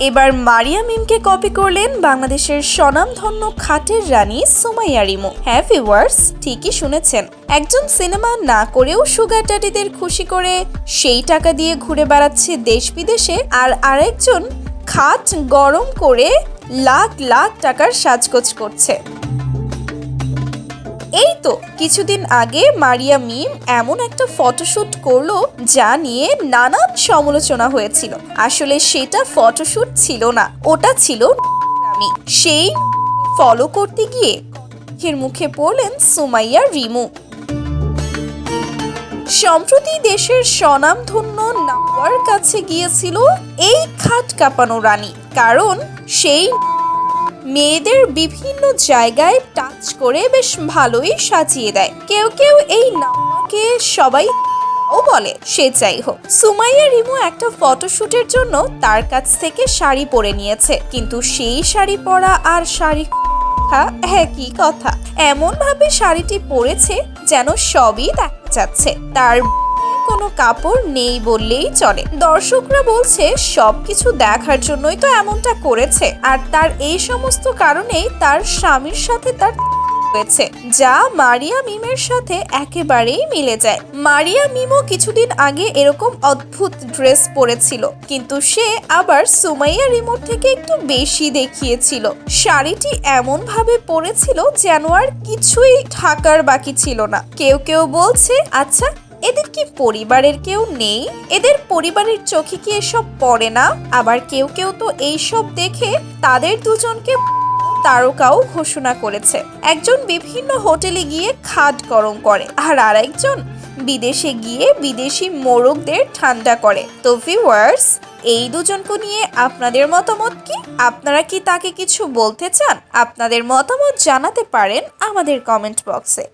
এবার মারিয়া মিমকে কপি করলেন বাংলাদেশের স্বনামধন্য খাটের রানী সুমাইয়া রিমু। হ্যাঁ ভিউয়ার্স, ঠিকই শুনেছেন। একজন সিনেমা না করেও সুগার ড্যাডিদের খুশি করে সেই টাকা দিয়ে ঘুরে বেড়াচ্ছে দেশ বিদেশে, আর আরেকজন খাট গরম করে লাখ লাখ টাকার সাজগোজ করছে। এই তো কিছুদিন আগে মারিয়া মিম এমন একটা ফটোশুট করলো যা নিয়ে নানান সমালোচনা হয়েছিল। আসলে সেটা ফটোশুট ছিল না, ওটা ছিল আমি। সেই ফলো করতে গিয়ে এর মুখে পড়লেন সুমাইয়া রিমু। সম্প্রতি দেশের স্বনামধন্য নাওয়ার কাছে গিয়েছিল এই খাট কাঁপানো রানী, কারণ সেই মেয়েদের বিভিন্ন জায়গায় টাচ করে বেশ ভালোই সাজিয়ে দেয়। কেউ কেউ এই নামাকে সবাই বলে, সে যাই হোক। সুমাইয়া রিমু একটা ফটোশুটের জন্য তার কাছ থেকে শাড়ি পরে নিয়েছে, কিন্তু সেই শাড়ি পরা আর শাড়ি একই কথা। এমন ভাবে শাড়িটি পরেছে যেন সবই দেখা যাচ্ছে, তার কোনো কাপড় নেই বললেই চলে। দর্শকরা বলছে সবকিছু দেখার জন্যই তো এমনটা করেছে, আর তার এই সমস্ত কারণেই তার স্বামীর সাথে তার হয়েছে, যা মারিয়া মিমের সাথে একেবারেই মিলে যায়। মারিয়া মিমও কিছুদিন আগে এরকম অদ্ভুত ড্রেস পরেছিল, কিন্তু সে আবার সুমাইয়া রিমুর থেকে একটু বেশি দেখিয়েছিল। শাড়িটি এমন ভাবে পরেছিল যেন আর কিছুই ঢাকার বাকি ছিল না। কেউ কেউ বলছে, আচ্ছা এদের কি পরিবারের কেউ নেই? এদের পরিবারের চোখে কি এসব পড়ে না? আবার কেউ কেউ তো এইসব দেখে তাদের দুজনকে তারকাও ঘোষণা করেছে। একজন বিভিন্ন হোটেলে গিয়ে খাট গরম করে, আর আরেকজন বিদেশে গিয়ে বিদেশি মোরগদের ঠান্ডা করে। তো ভিউয়ার্স, এই দুজনকে নিয়ে আপনাদের মতামত কি? আপনারা কি তাকে কিছু বলতে চান? আপনাদের মতামত জানাতে পারেন আমাদের কমেন্ট বক্সে।